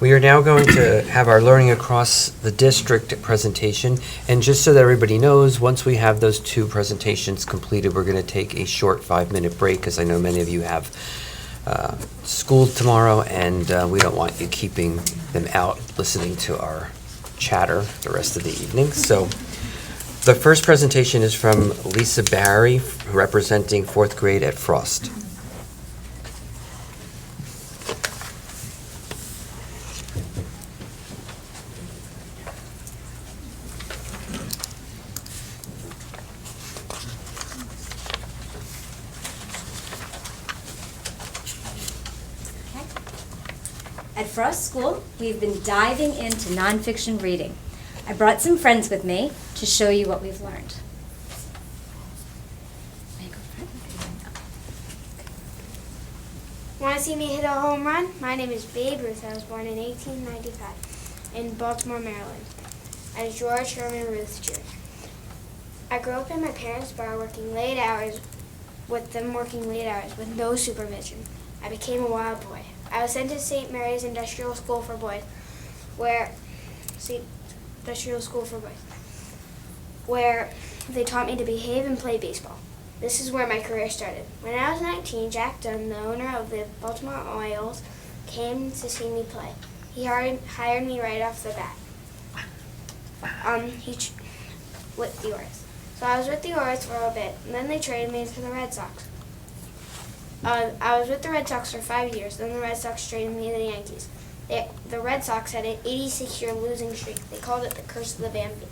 We are now going to have our Learning Across the District presentation. And just so that everybody knows, once we have those two presentations completed, we're going to take a short 5-minute break, because I know many of you have school tomorrow, and we don't want you keeping them out listening to our chatter the rest of the evening. So the first presentation is from Lisa Barry, representing 4th grade at Frost. At Frost School, we've been diving into nonfiction reading. I brought some friends with me to show you what we've learned. Want to see me hit a home run? My name is Babe Ruth. I was born in 1895 in Baltimore, Maryland, as George Herman Ruth Jr. I grew up in my parents' bar working late hours with no supervision. I became a wild boy. I was sent to St. Mary's Industrial School for Boys, where they taught me to behave and play baseball. This is where my career started. When I was 19, Jack Dunn, the owner of the Baltimore Orioles, came to see me play. He hired me right off the bat. With the Orioles. So I was with the Orioles for a bit, and then they traded me to the Red Sox. I was with the Red Sox for 5 years, then the Red Sox traded me to the Yankees. The Red Sox had an 86-year losing streak. They called it the Curse of the Bambino.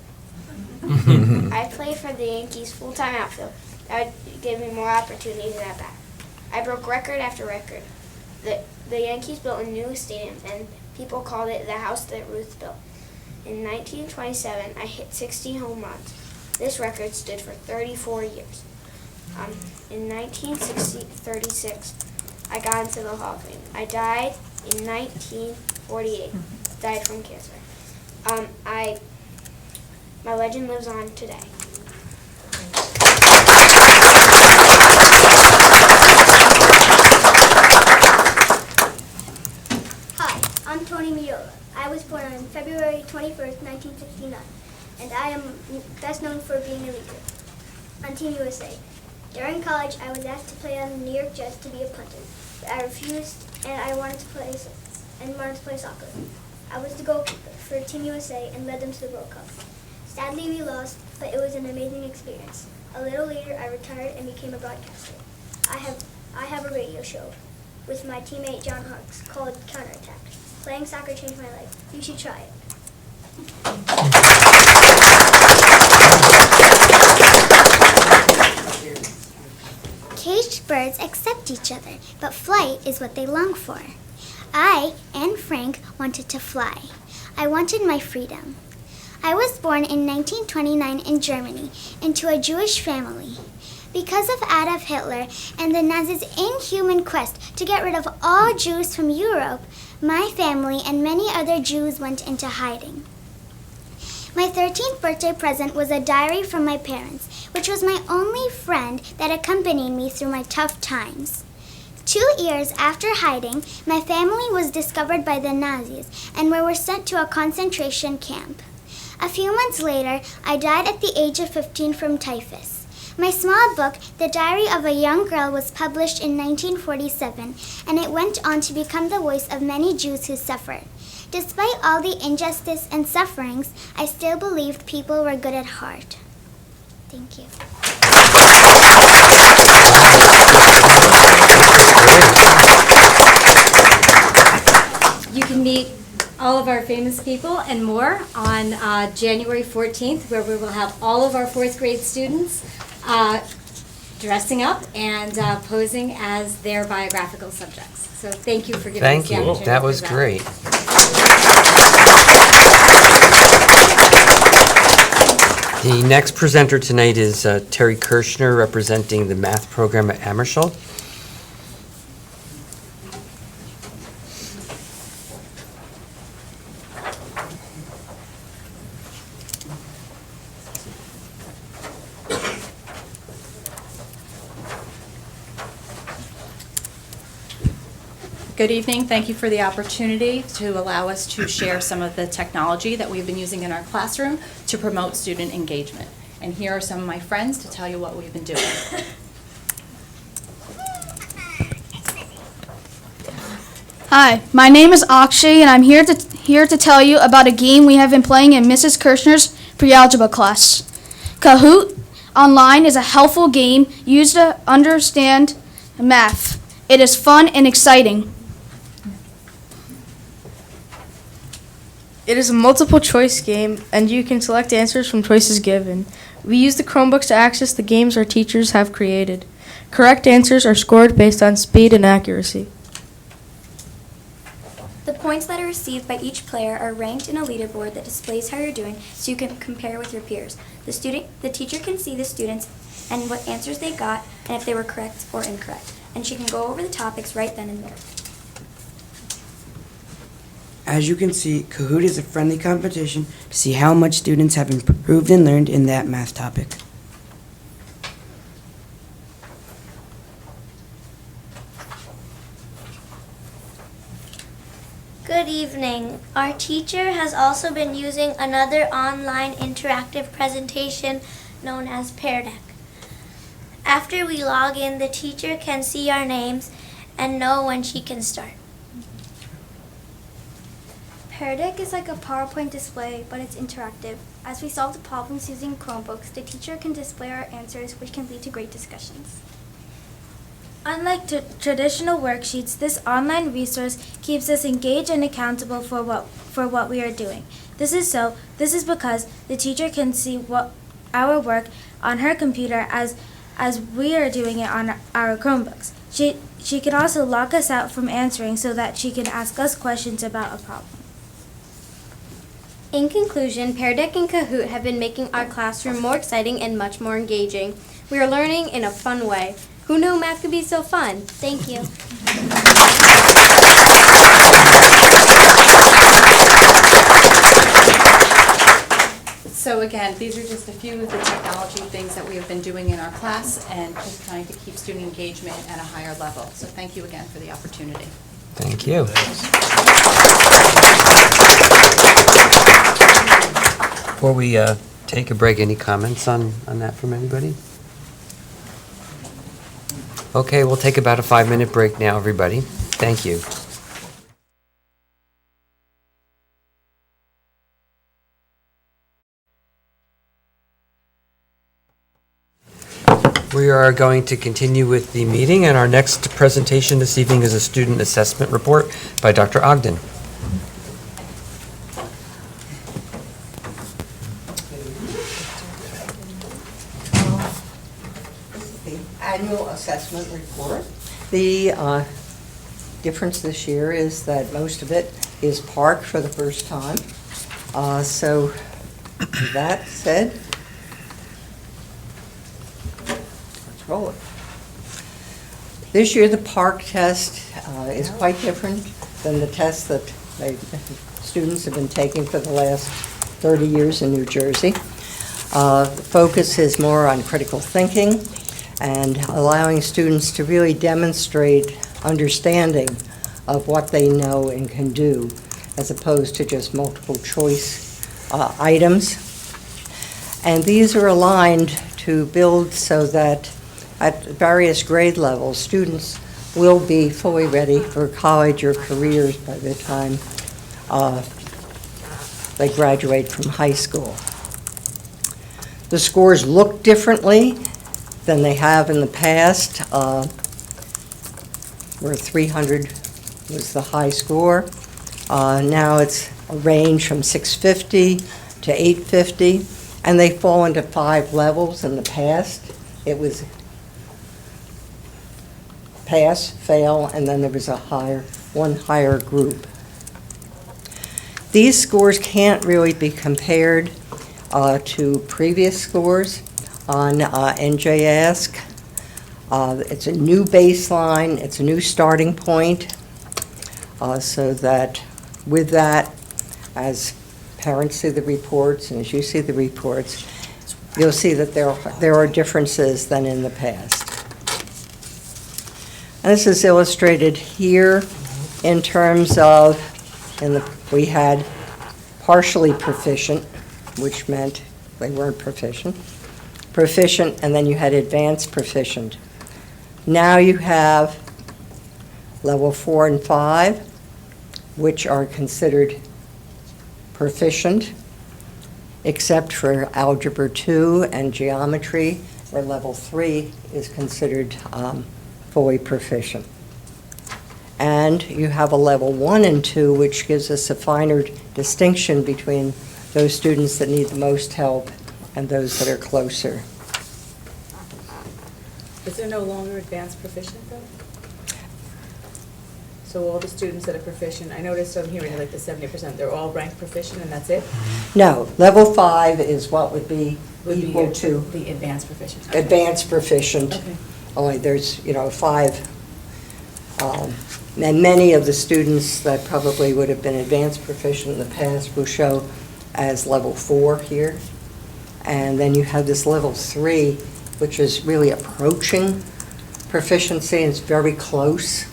I played for the Yankees full-time outfield. That would give me more opportunities at bat. I broke record after record. The Yankees built a new stadium, and people called it the house that Ruth built. In 1927, I hit 60 home runs. This record stood for 34 years. In 1936, I got into the Hall of Fame. I died in 1948. Died from cancer. My legend lives on today. Hi, I'm Tony Miola. I was born on February 21st, 1969, and I am best known for being a leader on Team USA. During college, I was asked to play on the New York Jets to be a punter, but I refused, and I wanted to play soccer. I was the goalkeeper for Team USA and led them to the World Cup. Sadly, we lost, but it was an amazing experience. A little later, I retired and became a broadcaster. I have a radio show with my teammate John Harks called Counterattack. Playing soccer changed my life. You should try it. Caged birds accept each other, but flight is what they long for. I and Frank wanted to fly. I wanted my freedom. I was born in 1929 in Germany into a Jewish family. Because of Adolf Hitler and the Nazis' inhuman quest to get rid of all Jews from Europe, my family and many other Jews went into hiding. My 13th birthday present was a diary from my parents, which was my only friend that accompanied me through my tough times. 2 years after hiding, my family was discovered by the Nazis and we were sent to a concentration camp. A few months later, I died at the age of 15 from typhus. My small book, The Diary of a Young Girl, was published in 1947, and it went on to become the voice of many Jews who suffered. Despite all the injustice and sufferings, I still believed people were good at heart. Thank you. You can meet all of our famous people and more on January 14th, where we will have all of our 4th grade students dressing up and posing as their biographical subjects. So thank you for giving us the opportunity. Thank you. That was great. The next presenter tonight is Terry Kirshner, representing the math program at Amershall. Good evening. Thank you for the opportunity to allow us to share some of the technology that we've been using in our classroom to promote student engagement. And here are some of my friends to tell you what we've been doing. Hi, my name is Akshay, and I'm here to tell you about a game we have been playing in Mrs. Kirshner's pre-algebra class. Kahoot Online is a helpful game used to understand math. It is fun and exciting. It is a multiple choice game, and you can select answers from choices given. We use the Chromebooks to access the games our teachers have created. Correct answers are scored based on speed and accuracy. The points that are received by each player are ranked in a leaderboard that displays how you're doing so you can compare with your peers. The teacher can see the students and what answers they got and if they were correct or incorrect. And she can go over the topics right then and there. As you can see, Kahoot is a friendly competition to see how much students have improved and learned in that math topic. Good evening. Our teacher has also been using another online interactive presentation known as Pear Deck. After we log in, the teacher can see our names and know when she can start. Pear Deck is like a PowerPoint display, but it's interactive. As we solve the problems using Chromebooks, the teacher can display our answers, which can lead to great discussions. Unlike traditional worksheets, this online resource keeps us engaged and accountable for what we are doing. This is because the teacher can see our work on her computer as we are doing it on our Chromebooks. She can also lock us out from answering so that she can ask us questions about a problem. In conclusion, Pear Deck and Kahoot have been making our classroom more exciting and much more engaging. We are learning in a fun way. Who knew math could be so fun? Thank you. So again, these are just a few of the technology things that we have been doing in our class and just trying to keep student engagement at a higher level. So thank you again for the opportunity. Thank you. Before we take a break, any comments on that from anybody? Okay, we'll take about a 5-minute break now, everybody. Thank you. We are going to continue with the meeting, and our next presentation this evening is a student assessment report by Dr. Ogden. Annual assessment report. The difference this year is that most of it is parked for the first time. So with that said, let's roll it. This year the park test is quite different than the test that students have been taking for the last 30 years in New Jersey. The focus is more on critical thinking and allowing students to really demonstrate understanding of what they know and can do, as opposed to just multiple choice items. And these are aligned to build so that at various grade levels, students will be fully ready for college or careers by the time they graduate from high school. The scores look differently than they have in the past, where 300 was the high score. Now it's a range from 650 to 850, and they fall into 5 levels. In the past, it was pass, fail, and then there was one higher group. These scores can't really be compared to previous scores on NJ Ask. It's a new baseline, it's a new starting point, so that with that, as parents see the reports and as you see the reports, you'll see that there are differences than in the past. And this is illustrated here in terms of, we had partially proficient, which meant they weren't proficient, and then you had advanced proficient. Now you have level 4 and 5, which are considered proficient, except for Algebra 2 and Geometry, where level 3 is considered fully proficient. And you have a level 1 and 2, which gives us a finer distinction between those students that need the most help and those that are closer. Is there no longer advanced proficient though? So all the students that are proficient, I noticed I'm hearing like the 70%, they're all ranked proficient and that's it? No, level 5 is what would be equal to the advanced proficient. Okay. advanced proficient. Okay. Only there's, 5. And many of the students that probably would have been advanced proficient in the past will show as level 4 here. And then you have this level 3, which is really approaching proficiency, and it's very close.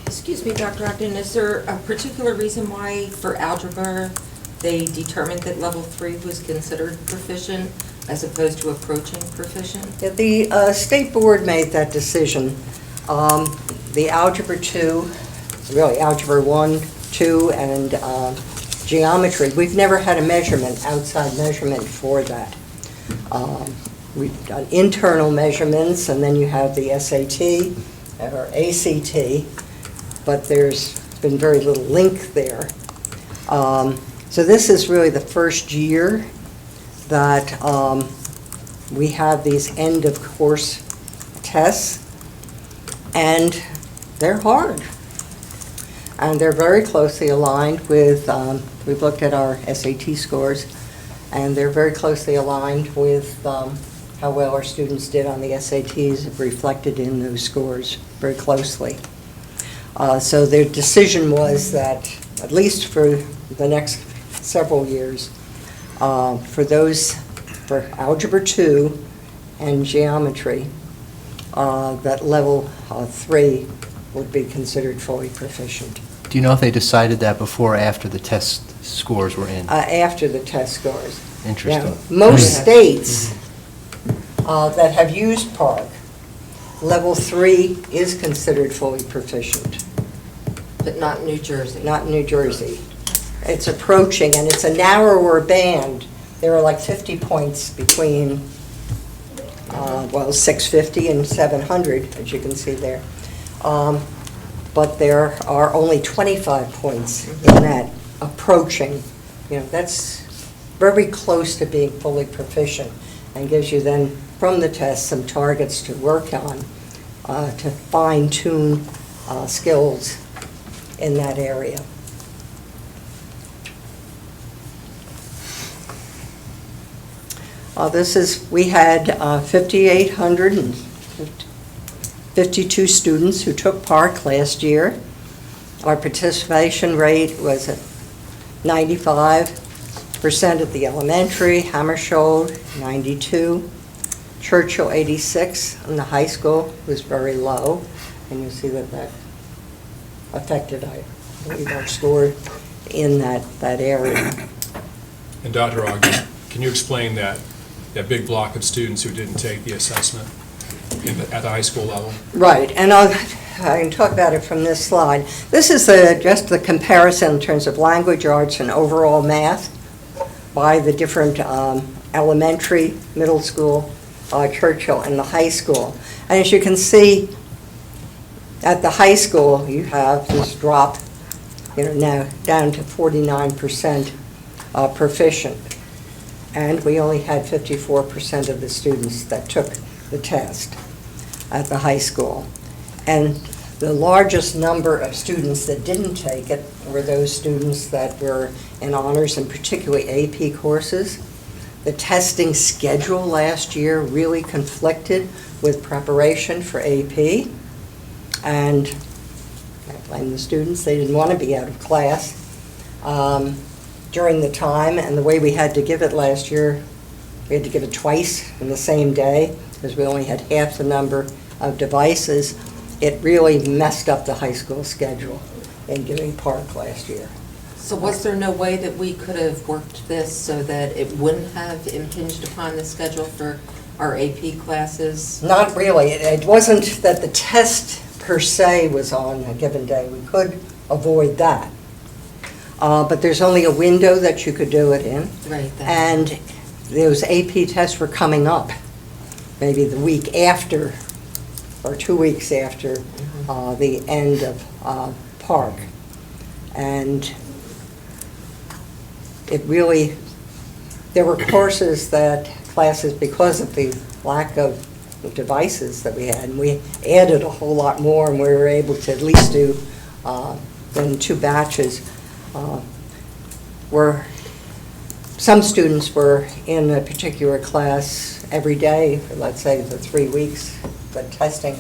Excuse me, Dr. Ogden, is there a particular reason why for algebra they determined that level 3 was considered proficient as opposed to approaching proficient? Yeah, the state board made that decision. The Algebra 2, really Algebra 1, 2, and Geometry, we've never had a measurement, outside measurement for that. We've done internal measurements, and then you have the SAT or ACT, but there's been very little link there. So this is really the first year that we have these end of course tests, and they're hard. And they're very closely aligned with, we've looked at our SAT scores, and they're very closely aligned with how well our students did on the SATs, reflected in those scores very closely. So their decision was that, at least for the next several years, for Algebra 2 and Geometry, that level 3 would be considered fully proficient. Do you know if they decided that before or after the test scores were in? After the test scores. Interesting. Now, most states that have used PARC, level 3 is considered fully proficient. But not New Jersey. Not in New Jersey. It's approaching, and it's a narrower band. There are like 50 points between, 650 and 700, as you can see there. But there are only 25 points in that approaching. That's very close to being fully proficient, and gives you then, from the test, some targets to work on to fine-tune skills in that area. We had 5,852 students who took PARC last year. Our participation rate was at 95% at the elementary, Hammersholt 92, Churchill 86, and the high school was very low. And you see that affected, I believe, our score in that area. And Dr. Ogden, can you explain that big block of students who didn't take the assessment at the high school level? Right, and I can talk about it from this slide. This is just the comparison in terms of language arts and overall math by the different elementary, middle school, Churchill, and the high school. And as you can see, at the high school, you have this drop, now down to 49% proficient. And we only had 54% of the students that took the test at the high school. And the largest number of students that didn't take it were those students that were in honors, and particularly AP courses. The testing schedule last year really conflicted with preparation for AP. And I blame the students, they didn't want to be out of class during the time, and the way we had to give it last year, we had to give it twice in the same day, because we only had half the number of devices, it really messed up the high school schedule in doing park last year. So was there no way that we could have worked this so that it wouldn't have impinged upon the schedule for our AP classes? Not really. It wasn't that the test per se was on a given day. We could avoid that. But there's only a window that you could do it in. Right. And those AP tests were coming up, maybe the week after, or 2 weeks after the end of park. And it really, there were courses that classes, because of the lack of devices that we had, and we added a whole lot more, and we were able to at least do in 2 batches, where some students were in a particular class every day for, let's say, the 3 weeks that testing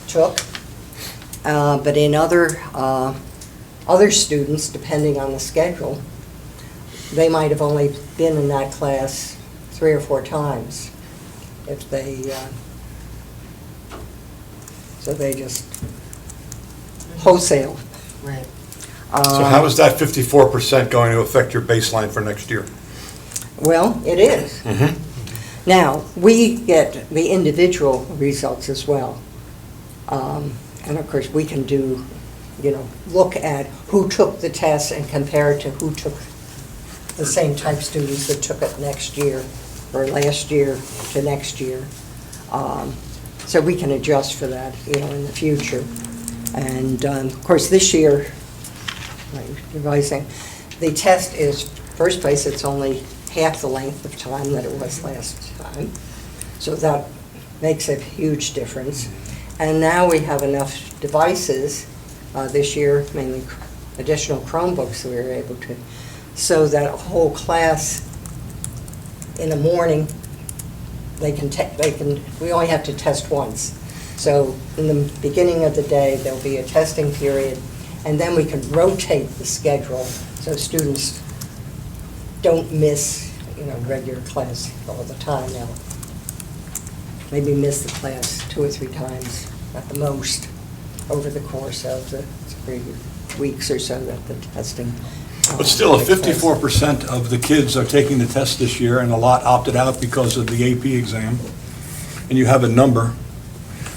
took. But in other students, depending on the schedule, they might have only been in that class 3 or 4 times if they, so they just wholesale. Right. So how is that 54% going to affect your baseline for next year? Well, it is. Now, we get the individual results as well. And of course, we can do, look at who took the test and compare it to who took the same type students that took it next year or last year to next year. So we can adjust for that, in the future. And of course, this year, revising, the test is, first place, it's only half the length of time that it was last time. So that makes a huge difference. And now we have enough devices this year, mainly additional Chromebooks that we were able to, so that a whole class in the morning, we only have to test once. So in the beginning of the day, there'll be a testing period, and then we can rotate the schedule so students don't miss, regular class all the time now. Maybe miss the class 2 or 3 times at the most over the course of the 3 weeks or so that the testing. But still, if takes place. 54% of the kids are taking the test this year, and a lot opted out because of the AP exam, and you have a number,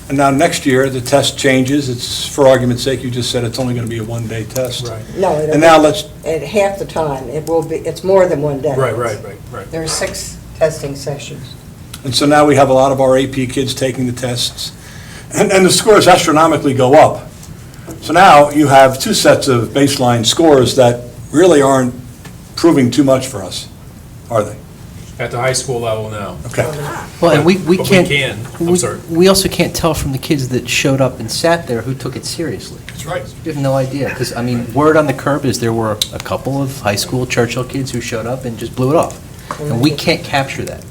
and now next year, the test changes, it's, for argument's sake, you just said it's only going to be a 1-day test. Right. No, And now let's, at half the time, it's more than 1 day. Right. There are 6 testing sessions. and so now we have a lot of our AP kids taking the tests, and the scores astronomically go up. So now you have 2 sets of baseline scores that really aren't proving too much for us, are they? At the high school level now. Okay. Well, and we But can't. I'm sorry. We also can't tell from the kids that showed up and sat there who took it seriously. That's right. We have no idea, because, word on the curb is there were a couple of high school Churchill kids who showed up and just blew it off. And we can't capture that.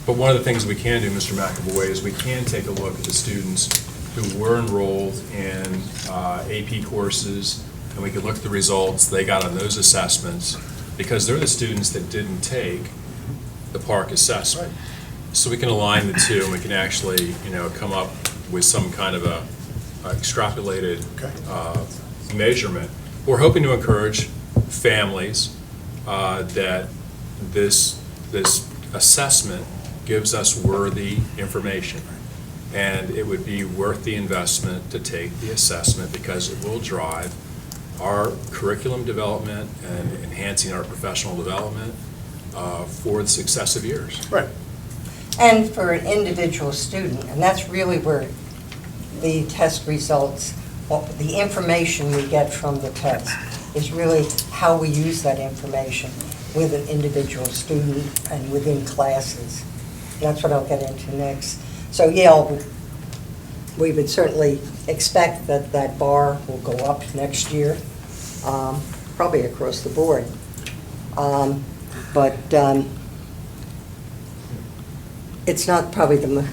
But one of the things we can do, Mr. McAvoy, is we can take a look at the students who were enrolled in AP courses, and we can look at the results they got on those assessments, because they're the students that didn't take the park assessment. So we can align the two, and we can actually, come up with some kind of a extrapolated measurement. We're hoping to encourage families that this assessment gives us worthy information. And it would be worth the investment to take the assessment, because it will drive our curriculum development and enhancing our professional development for the successive years. Right. And for an individual student, and that's really where the test results, the information we get from the test is really how we use that information with an individual student and within classes. That's what I'll get into next. So yeah, we would certainly expect that that bar will go up next year, probably across the board. But it's not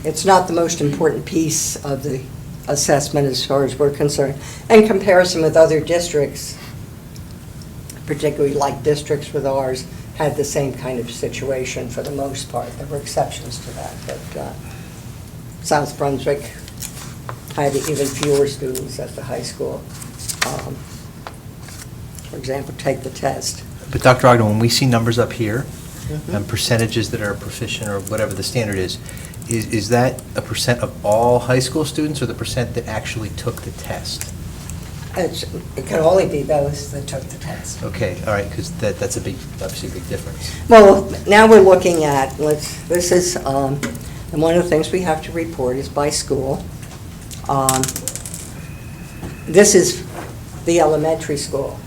it's not the most important piece of the assessment as far as we're concerned. In comparison with other districts, particularly like districts with ours, had the same kind of situation for the most part. There were exceptions to that, but South Brunswick had even fewer students at the high school, for example, take the test. But Dr. Ogden, when we see numbers up here, Mhm. and percentages that are proficient or whatever the standard is that a percent of all high school students or the percent that actually took the test? It can only be those that took the test. Okay, all right, because that's obviously a big difference. Well, now we're looking at, this is, and one of the things we have to report is by school. This is the elementary school.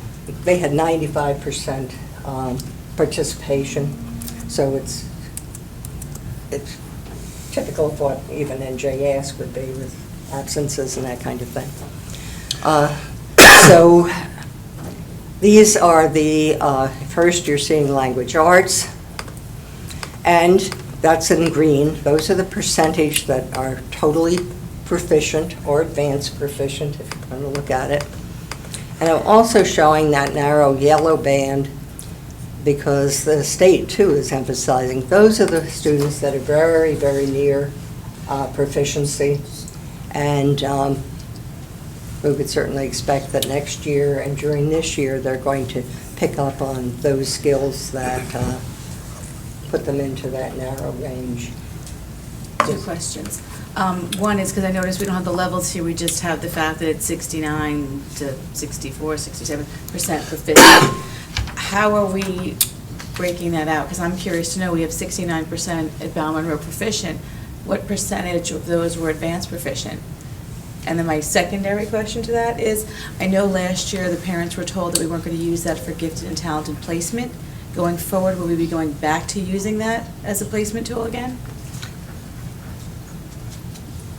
They had 95% participation, so it's typical of what even NJAS would be with absences and that kind of thing. So these are the, first you're seeing language arts, and that's in green. Those are the percentage that are totally proficient or advanced proficient, if you want to look at it. And I'm also showing that narrow yellow band because the state, too, is emphasizing those are the students that are very, very near proficiency. And we would certainly expect that next year and during this year, they're going to pick up on those skills that put them into that narrow range. Two questions. One is because I noticed we don't have the levels here, we just have the fact that it's 69 to 64, 67% proficient. How are we breaking that out? Because I'm curious to know, we have 69% at Monroe proficient. What percentage of those were advanced proficient? And then my secondary question to that is, I know last year the parents were told that we weren't going to use that for gifted and talented placement. Going forward, will we be going back to using that as a placement tool again?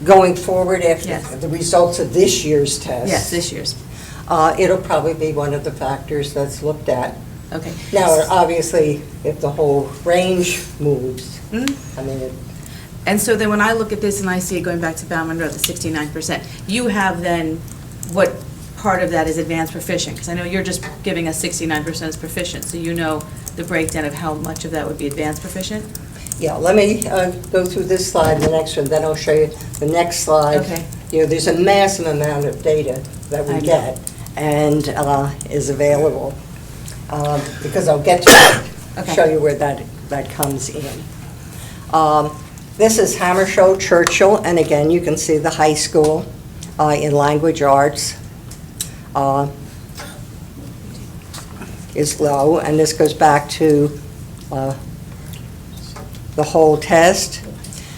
Going forward after Yes. the results of this year's test. Yes, this year's. It'll probably be one of the factors that's looked at. Okay. Now, obviously, if the whole range moves, Mm-hmm. I mean, And so then when I look at this and I see it going back to Monroe, the 69%, you have then, what part of that is advanced proficient? Because I know you're just giving us 69% as proficient, so you know the breakdown of how much of that would be advanced proficient? yeah, let me go through this slide and the next one, then I'll show you the next slide. Okay. You know, there's a massive amount of data that we I know. get and is available. Because I'll get to it, Okay. show you where that comes in. This is Hammershow Churchill, and again, you can see the high school in language arts is low, and this goes back to the whole test.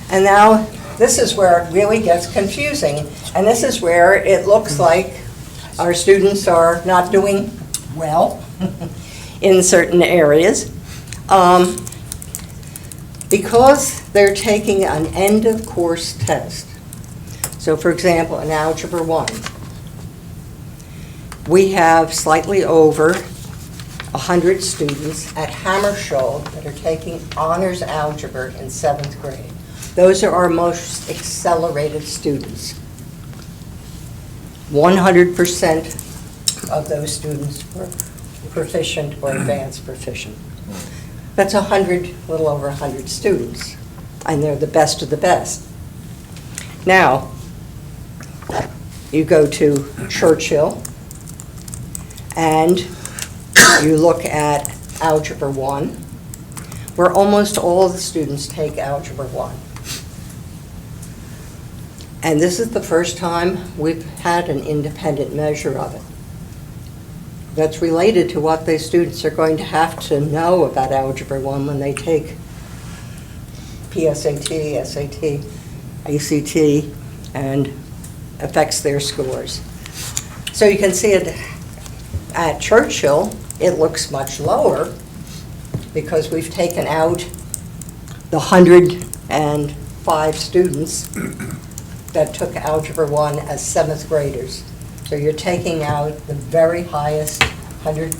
And now, this is where it really gets confusing, and this is where it looks like our students are not doing well in certain areas. Because they're taking an end-of-course test. So for example, in Algebra 1, we have slightly over 100 students at Hammershow that are taking honors algebra in 7th grade. Those are our most accelerated students. 100% of those students were proficient or advanced proficient. That's a little over 100 students, and they're the best of the best. Now, you go to Churchill, and you look at Algebra 1, where almost all the students take Algebra 1. And this is the first time we've had an independent measure of it. That's related to what the students are going to have to know about Algebra 1 when they take PSAT, SAT, ACT, and affects their scores. So you can see it at Churchill, it looks much lower because we've taken out the 105 students that took Algebra 1 as 7th graders. So you're taking out the very highest 100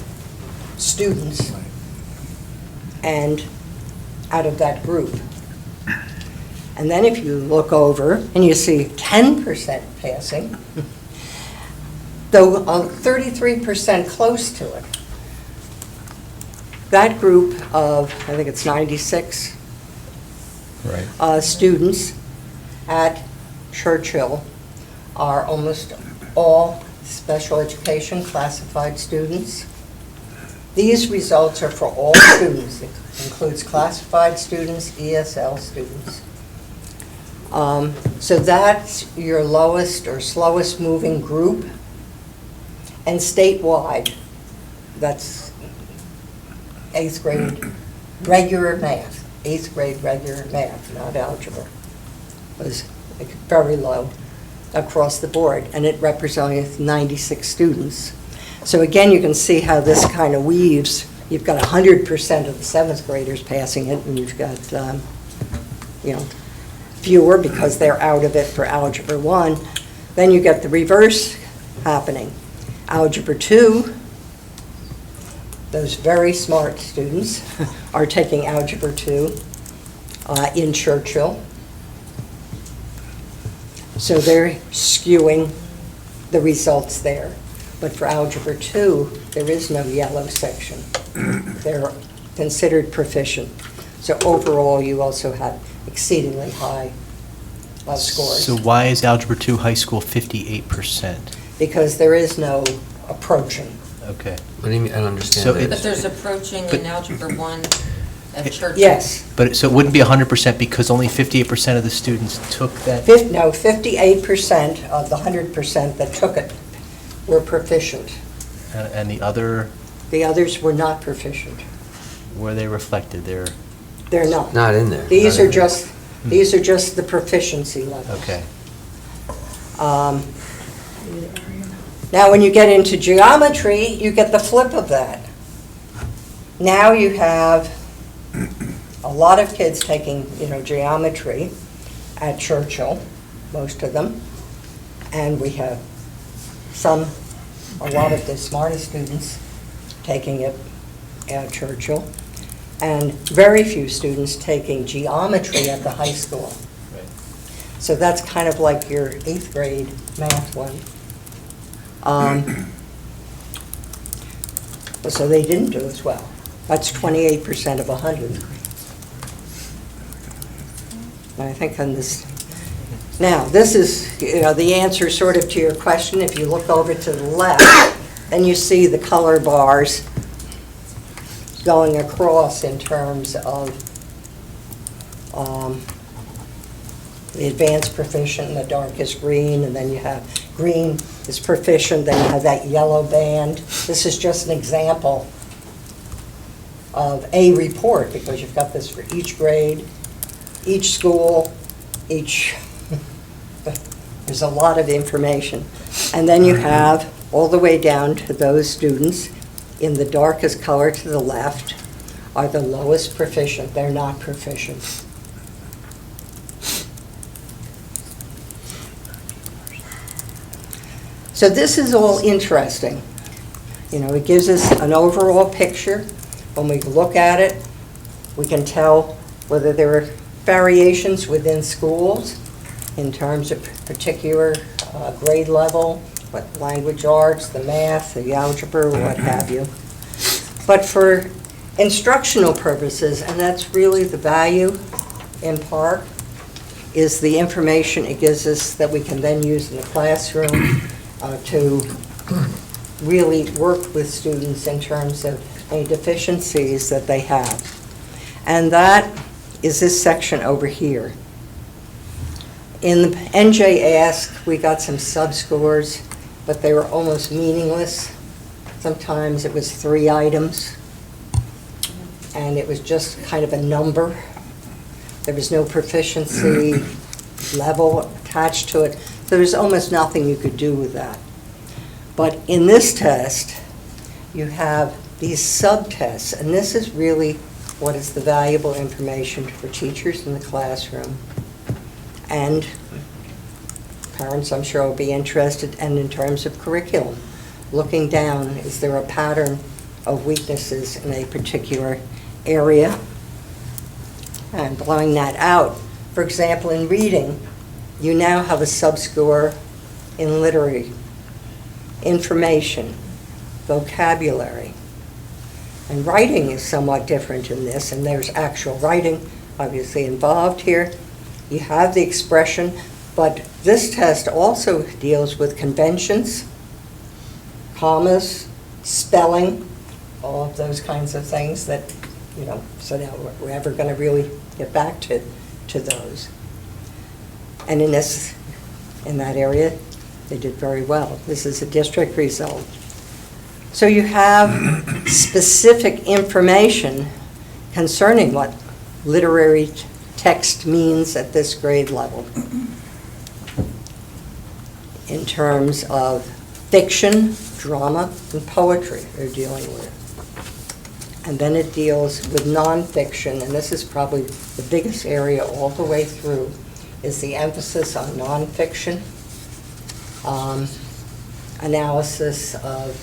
students and out of that group. And then if you look over and you see 10% passing, though 33% close to it, that group of, I think it's 96 Right. students at Churchill are almost all special education classified students. These results are for all students. It includes classified students, ESL students. So that's your lowest or slowest moving group. And statewide, that's 8th grade regular math, 8th grade regular math, not algebra, was very low across the board, and it represented 96 students. So again, you can see how this kind of weaves. You've got 100% of the 7th graders passing it, and you've got, fewer because they're out of it for Algebra 1. Then you get the reverse happening. Algebra 2, those very smart students are taking Algebra 2 in Churchill. So they're skewing the results there. But for Algebra 2, there is no yellow section. They're considered proficient. So overall, you also have exceedingly high scores. So why is Algebra 2 high school 58%? Because there is no approaching. Okay. What do you mean? I don't understand So that. But there's approaching in Algebra 1 at Churchill. Yes. But, so it wouldn't be 100% because only 58% of the students took that? 58% of the 100% that took it were proficient. And the other, The others were not proficient. were they reflected? They're not. Not in there. These Not are in there. just the proficiency levels. Okay. Now, when you get into geometry, you get the flip of that. Now you have a lot of kids taking, geometry at Churchill, most of them, and we have a lot of the smartest students taking it at Churchill, and very few students taking geometry at the high school. Right. So that's kind of like your 8th grade math one. So they didn't do as well. That's 28% of 100. And I think on this, now this is, the answer sort of to your question. If you look over to the left, then you see the color bars going across in terms of the advanced proficient and the darkest green, and then you have green is proficient, then you have that yellow band. This is just an example of a report, because you've got this for each grade, each school, there's a lot of information. And then you have all the way down to those students in the darkest color to the left are the lowest proficient. They're not proficient. So this is all interesting. It gives us an overall picture. When we look at it, we can tell whether there are variations within schools in terms of particular grade level, what language arts, the math, the algebra, what have you. But for instructional purposes, and that's really the value in part, is the information it gives us that we can then use in the classroom to really work with students in terms of any deficiencies that they have. And that is this section over here. In the NJ Ask, we got some sub-scores, but they were almost meaningless. Sometimes it was 3 items, and it was just kind of a number. There was no proficiency level attached to it. So there's almost nothing you could do with that. But in this test, you have these sub-tests, and this is really what is the valuable information for teachers in the classroom. And parents, I'm sure, will be interested, and in terms of curriculum. Looking down, is there a pattern of weaknesses in a particular area? And blowing that out. For example, in reading, you now have a sub-score in literary, information, vocabulary. And writing is somewhat different in this, and there's actual writing obviously involved here. You have the expression, But this test also deals with conventions, commas, spelling, all of those kinds of things that, so now we're ever going to really get back to those. And in that area, they did very well. This is a district result. So you have specific information concerning what literary text means at this grade level in terms of fiction, drama, and poetry they're dealing with. And then it deals with nonfiction, and this is probably the biggest area all the way through, is the emphasis on nonfiction, analysis of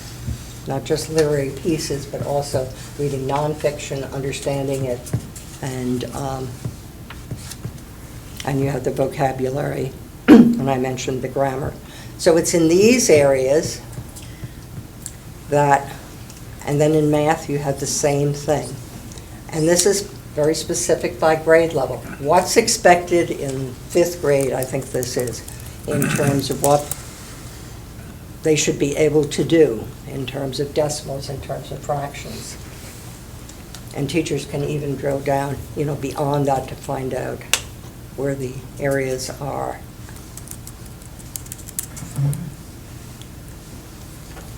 not just literary pieces, but also reading nonfiction, understanding it, and you have the vocabulary, and I mentioned the grammar. So it's in these areas that, and then in math you have the same thing. And this is very specific by grade level. What's expected in 5th grade, I think this is, in terms of what they should be able to do, in terms of decimals, in terms of fractions. And teachers can even drill down, beyond that to find out where the areas are.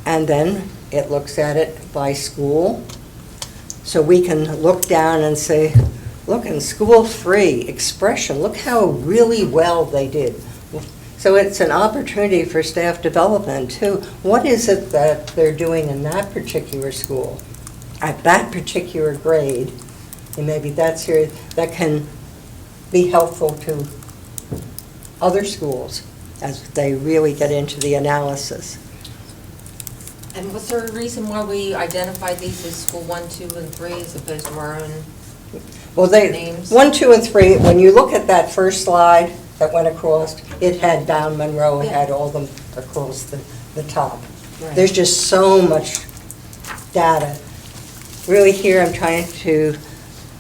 And then it looks at it by school. So we can look down and say, look, in school 3, expression, look how really well they did. So it's an opportunity for staff development too. What is it that they're doing in that particular school, at that particular grade, and maybe that's here, that can be helpful to other schools as they really get into the analysis. And was there a reason why we identified these as school 1, 2, and 3 as opposed to our own names? 1, 2, and 3, when you look at that first slide that went across, it had Bound Monroe and had all them across the top. Right. There's just so much data. Really here I'm trying to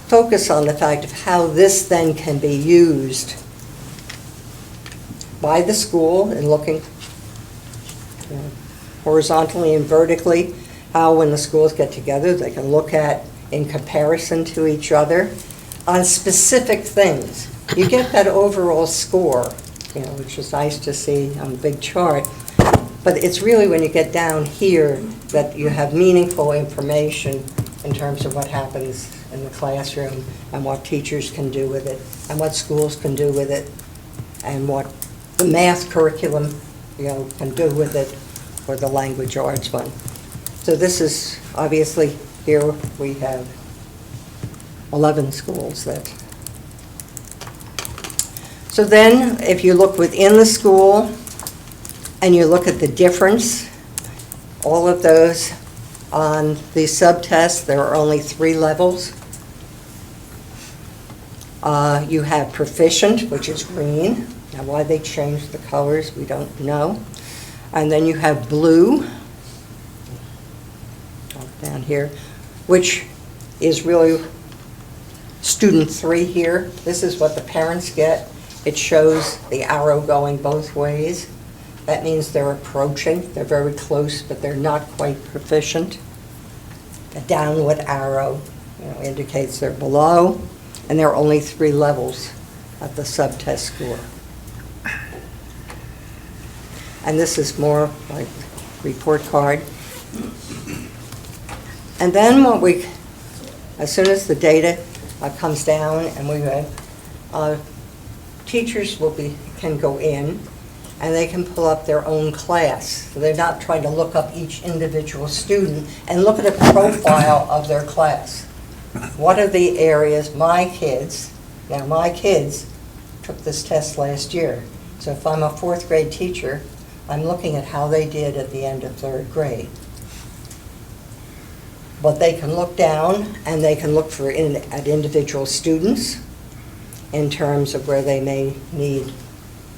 focus on the fact of how this then can be used by the school in looking horizontally and vertically, how when the schools get together they can look at in comparison to each other on specific things. You get that overall score, which is nice to see on the big chart, but it's really when you get down here that you have meaningful information in terms of what happens in the classroom and what teachers can do with it and what schools can do with it and what the math curriculum can do with it, or the language arts one. So this is obviously, here we have 11 schools that. So then if you look within the school and you look at the difference, all of those on the subtest, there are only 3 levels. You have proficient, which is green. Now why they changed the colors, we don't know. And then you have blue, down here, which is really student 3 here. This is what the parents get. It shows the arrow going both ways. That means they're approaching. They're very close, but they're not quite proficient. A downward arrow indicates they're below, and there are only 3 levels at the subtest score. And this is more like report card. And then as soon as the data comes down and we have, teachers can go in and they can pull up their own class. So they're not trying to look up each individual student and look at a profile of their class. What are the areas my kids took this test last year. So if I'm a 4th grade teacher, I'm looking at how they did at the end of 3rd grade. But they can look down and they can look at individual students in terms of where they may need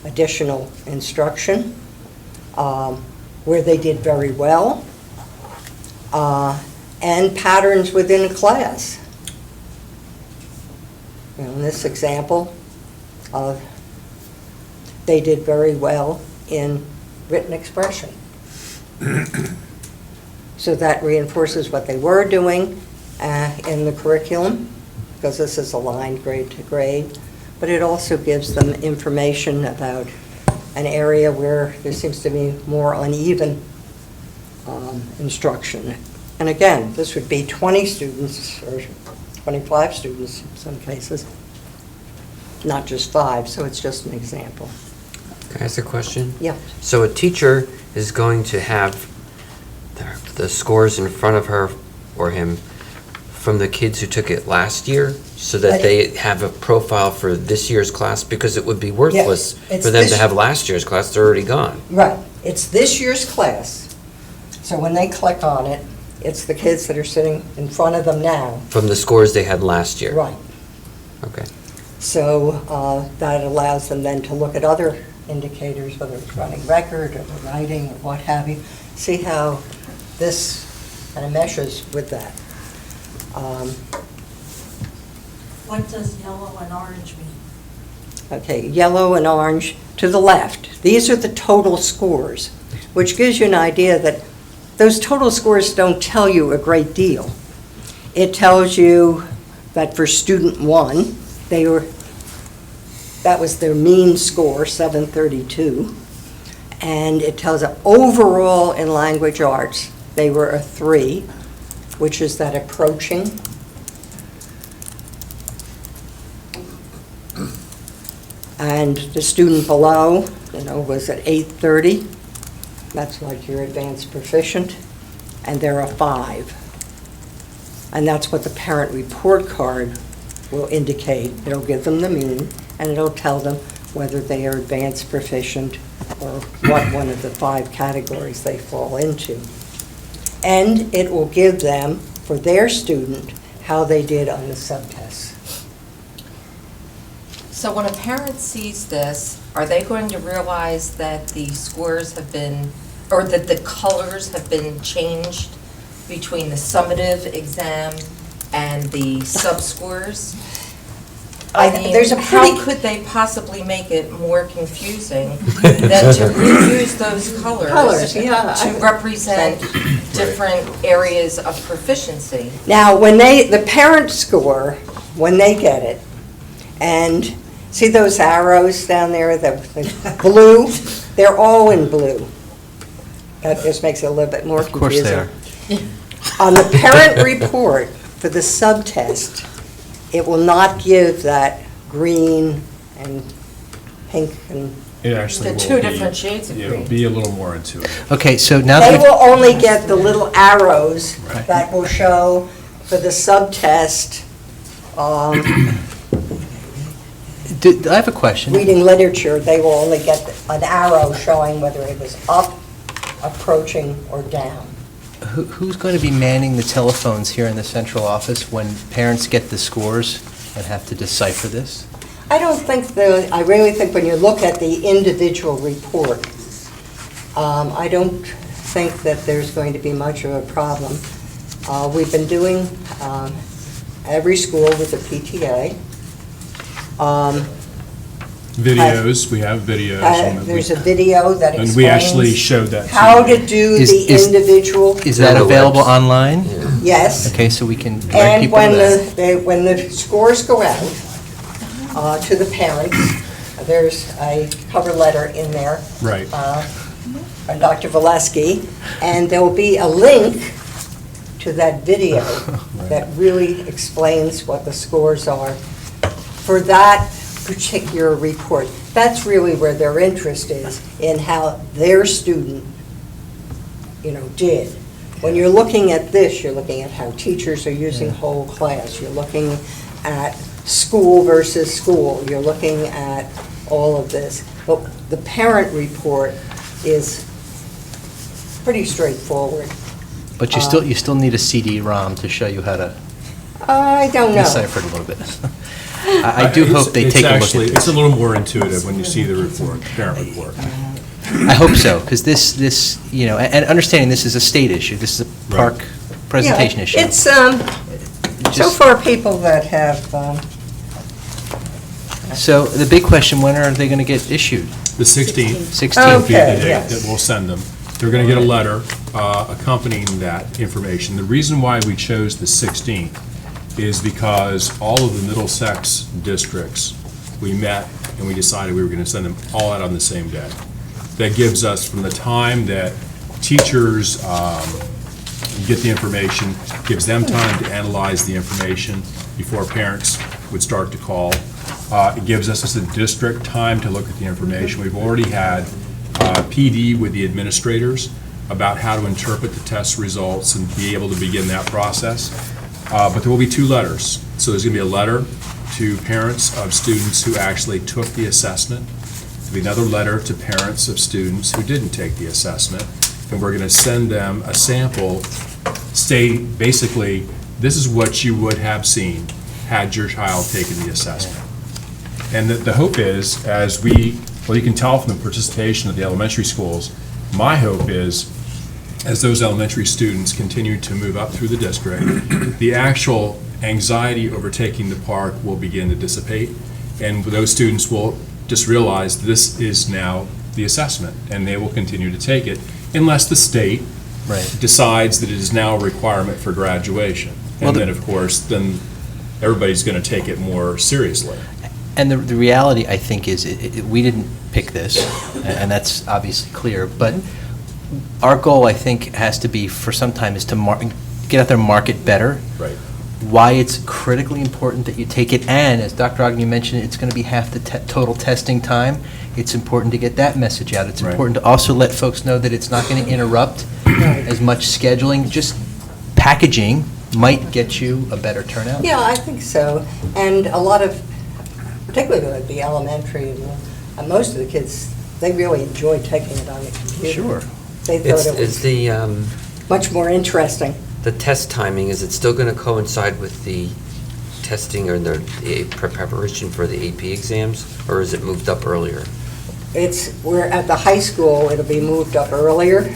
additional instruction, where they did very well, and patterns within a class. In this example, they did very well in written expression. So that reinforces what they were doing in the curriculum, because this is aligned grade to grade, but it also gives them information about an area where there seems to be more uneven instruction. And again, this would be 20 students or 25 students in some cases, not just 5, so it's just an example. Can I ask a question? Yeah. So a teacher is going to have the scores in front of her or him from the kids who took it last year, so that they have a profile for this year's class, because it would be worthless it's for them to this- have last year's class, they're already gone. Right. It's this year's class. So when they click on it, it's the kids that are sitting in front of them now. From the scores they had last year. Right. Okay. So that allows them then to look at other indicators, whether it's running record or the writing or what have you, see how this kind of meshes with that. What does yellow and orange mean? Okay, yellow and orange to the left. These are the total scores, which gives you an idea that those total scores don't tell you a great deal. It tells you that for student 1, that was their mean score, 732. And it tells that overall in language arts, they were a 3, which is that approaching. And the student below, was at 830. That's like your advanced proficient. And they're a 5. And that's what the parent report card will indicate. It'll give them the mean, and it'll tell them whether they are advanced proficient or what one of the 5 categories they fall into. And it will give them, for their student, how they did on the subtests. So when a parent sees this, are they going to realize that the scores have been, or that the colors have been changed between the summative exam and the sub-scores? There's a how could they possibly make it more confusing than to reuse those colors to represent different areas of proficiency? Now, when the parent score, when they get it, and see those arrows down there, the blue, they're all in blue. That just makes it a little bit more confusing. Of course they are. On the parent report for the subtest, it will not give that green and pink and... It actually The will two be- different shades of yeah, green. It'll be a little more intuitive. Okay, so now They that will only get the little arrows Right. that will show for the subtest, I have a question. reading literature, they will only get an arrow showing whether it was up, approaching, or down. Who's going to be manning the telephones here in the central office when parents get the scores and have to decipher this? I really think when you look at the individual report, I don't think that there's going to be much of a problem. We've been doing every school with a PTA. Videos, we have videos. and There's a video that And we actually explains showed that to how you. to do the individual. Is that available online? Yes. Okay, so we can direct And people to when that. when the scores go out to the parents, there's a cover letter in there. Right. By Dr. Valesky, and there will be a link to that video that really explains what the scores are for that particular report. That's really where their interest is, in how their student, did. When you're looking at this, you're looking at how teachers are using whole class. You're looking at school versus school. You're looking at all of this. But the parent report is pretty straightforward. But you still need a CD-ROM to show you how to I don't know. decipher it a little bit. I do hope they take a look at this. It's a little more intuitive when you see the report, parent report. I hope so, because this, and understanding this is a state issue, this is a park presentation Yeah, issue. It's, so far people that have, So the big question, when are they going to get issued? The 16th. 16th. Will be the Okay, date yes. that we'll send them. They're going to get a letter accompanying that information. The reason why we chose the 16th is because all of the Middlesex districts, we met and we decided we were going to send them all out on the same day. That gives us, from the time that teachers get the information, gives them time to analyze the information before parents would start to call. It gives us as a district time to look at the information. We've already had PD with the administrators about how to interpret the test results and be able to begin that process. But there will be 2 letters. So there's going to be a letter to parents of students who actually took the assessment. There'll be another letter to parents of students who didn't take the assessment. And we're going to send them a sample, basically, this is what you would have seen had your child taken the assessment. And the hope is, you can tell from the participation of the elementary schools, my hope is, as those elementary students continue to move up through the district, the actual anxiety over taking the park will begin to dissipate, and those students will just realize this is now the assessment, and they will continue to take it, unless the state decides that it is now a requirement for graduation. And then, of course, then everybody's going to take it more seriously. And the reality, I think, is we didn't pick this, and that's obviously clear, but our goal, I think, has to be for some time is to get out there and market better. Right. Why it's critically important that you take it, and as Dr. Agnew mentioned, it's going to be half the total testing time. It's important to get that message out. It's important to also let folks know that it's not going to interrupt as much scheduling. Just packaging might get you a better turnout. Yeah, I think so. And a lot of, particularly with the elementary, most of the kids, they really enjoy taking it on the computer. Sure. They thought it was the much more interesting. The test timing, is it still going to coincide with the testing or the preparation for the AP exams, or is it moved up earlier? We're at the high school, it'll be moved up earlier.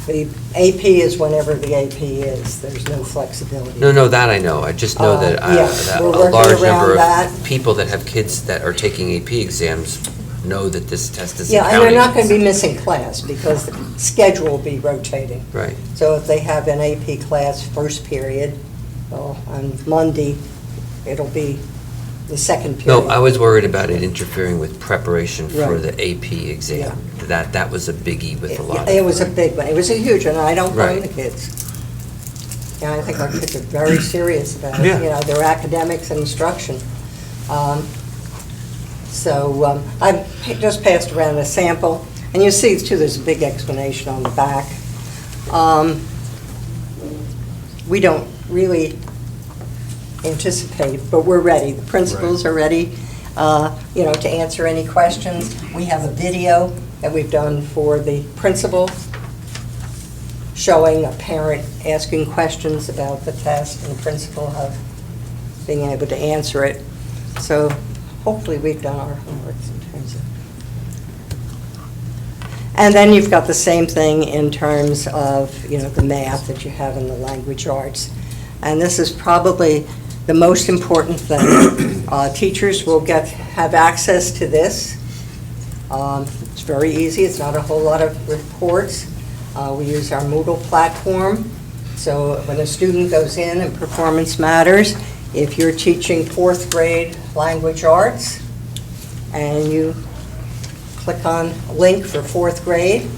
The AP is whenever the AP is. There's no flexibility. No, that I know. I just know that that we're a working large around number that. of people that have kids that are taking AP exams know that this test isn't Yeah, and counting. they're not going to be missing class because the schedule will be rotating. Right. So if they have an AP class first period, well, on Monday, it'll be the second period. No, I was worried about it interfering with preparation for Right. the AP exam. That was a biggie with a lot of. It was a big one. It was a huge one, and I don't blame Right. the kids. Yeah, I think our kids are very serious about it, Yeah. their academics and instruction. So I just passed around a sample, and you see, too, there's a big explanation on the back. We don't really anticipate, but we're ready. The principals are ready, to answer any questions. We have a video that we've done for the principal, showing a parent asking questions about the test and the principal being able to answer it. So hopefully we've done our homework in terms of. And then you've got the same thing in terms of, the math that you have in the language arts. And this is probably the most important thing. Teachers will have access to this. It's very easy. It's not a whole lot of reports. We use our Moodle platform. So when a student goes in and performance matters, if you're teaching 4th grade language arts and you click on link for 4th grade,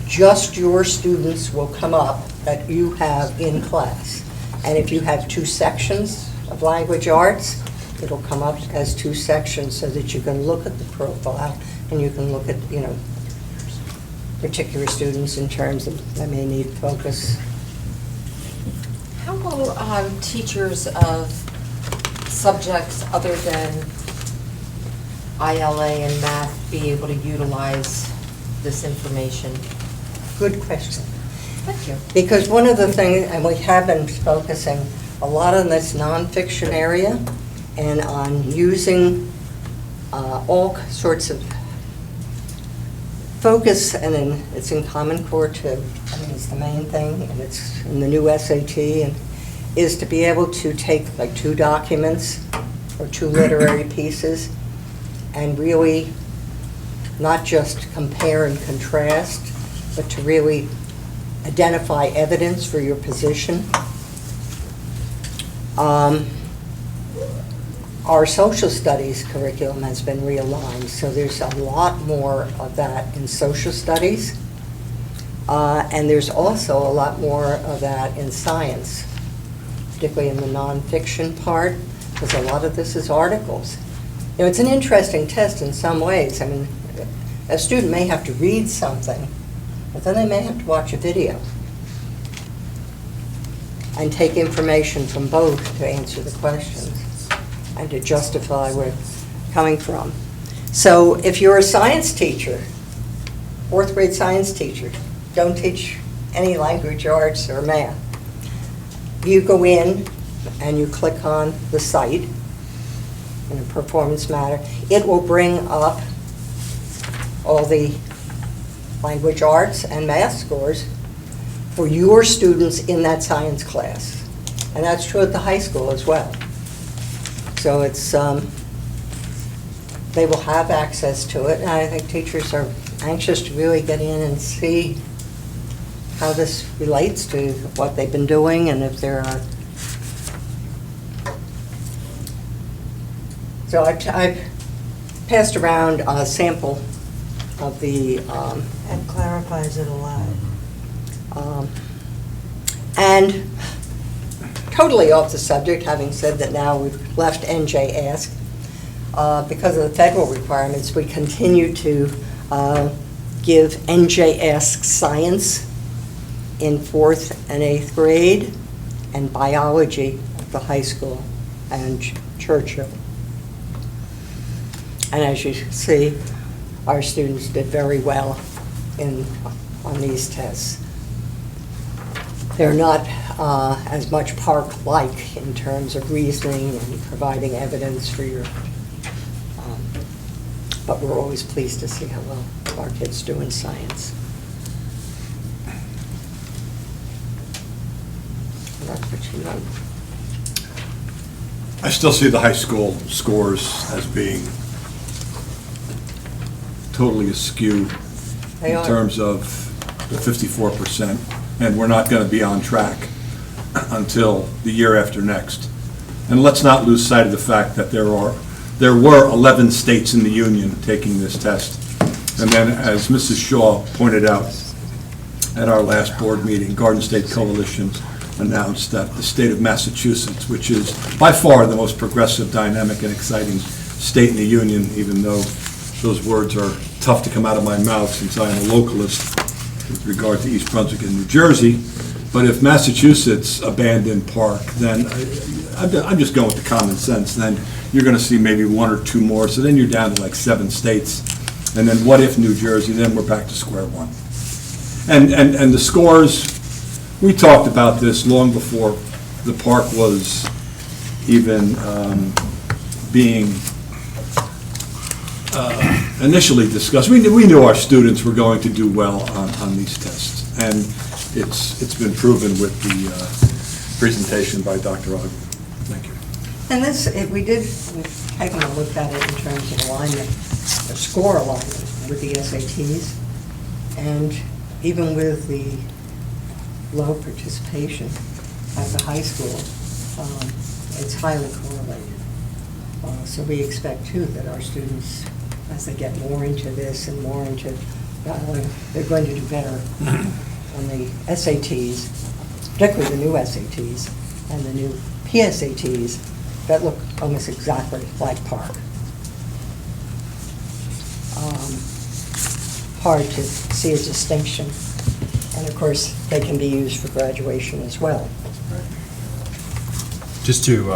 just your students will come up that you have in class. And if you have 2 sections of language arts, it'll come up as 2 sections so that you can look at the profile and you can look at, particular students in terms of that may need focus. How will teachers of subjects other than ILA and math be able to utilize this information? Good question. Thank you. Because one of the things, and we have been focusing a lot on this nonfiction area and on using all sorts of focus, and it's in Common Core too. I mean, it's the main thing, and it's in the new SAT, and is to be able to take like 2 documents or 2 literary pieces and really not just compare and contrast, but to really identify evidence for your position. Our social studies curriculum has been realigned, so there's a lot more of that in social studies. And there's also a lot more of that in science, particularly in the nonfiction part, because a lot of this is articles. You know, it's an interesting test in some ways. I mean, a student may have to read something, but then they may have to watch a video and take information from both to answer the questions and to justify where it's coming from. So if you're a science teacher, 4th grade science teacher, don't teach any language, arts, or math. You go in and you click on the site in a Performance Matter. It will bring up all the language, arts, and math scores for your students in that science class. And that's true at the high school as well. So it's, they will have access to it, and I think teachers are anxious to really get in and see how this relates to what they've been doing, and if there are. So I've passed around a sample of the. That clarifies it a lot. And totally off the subject, having said that now we've left NJ Ask, because of the federal requirements, we continue to give NJ Ask Science in 4th and 8th grade, and biology at the high school and Churchill. And as you see, our students did very well on these tests. They're not as much Park-like in terms of reasoning and providing evidence for your, but we're always pleased to see how well our kids do in science. That's what you know. I still see the high school scores as being totally askew They in are. terms of the 54%, and we're not going to be on track until the year after next. And let's not lose sight of the fact that there were 11 states in the union taking this test. And then, as Mrs. Shaw pointed out at our last board meeting, Garden State Coalition announced that the state of Massachusetts, which is by far the most progressive, dynamic, and exciting state in the union, even though those words are tough to come out of my mouth since I am a localist with regard to East Brunswick and New Jersey, but if Massachusetts abandoned Park, then I'm just going with the common sense, then you're going to see maybe 1 or 2 more, so then you're down to like 7 states, and then what if New Jersey, then we're back to square one. And the scores, we talked about this long before the park was even being initially discussed. We knew our students were going to do well on these tests, and it's been proven with the presentation by Dr. Ogden. Thank you. And this, we've taken a look at it in terms of alignment, or score alignment with the SATs, and even with the low participation at the high school, it's highly correlated. So we expect too that our students, as they get more into this and more into, they're going to do better on the SATs, particularly the new SATs and the new PSATs that look almost exactly like Park. Hard to see a distinction. And of course, they can be used for graduation as well. Just to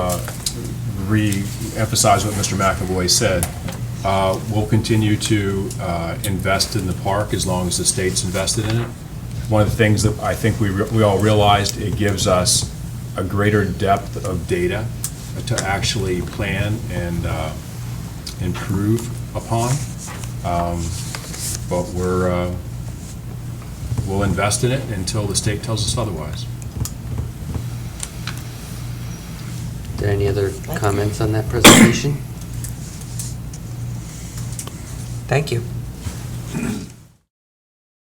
re-emphasize what Mr. McAvoy said, we'll continue to invest in the park as long as the state's invested in it. One of the things that I think we all realized, it gives us a greater depth of data to actually plan and improve upon. But we'll invest in it until the state tells us otherwise. Are there any other comments on that presentation? Thank you.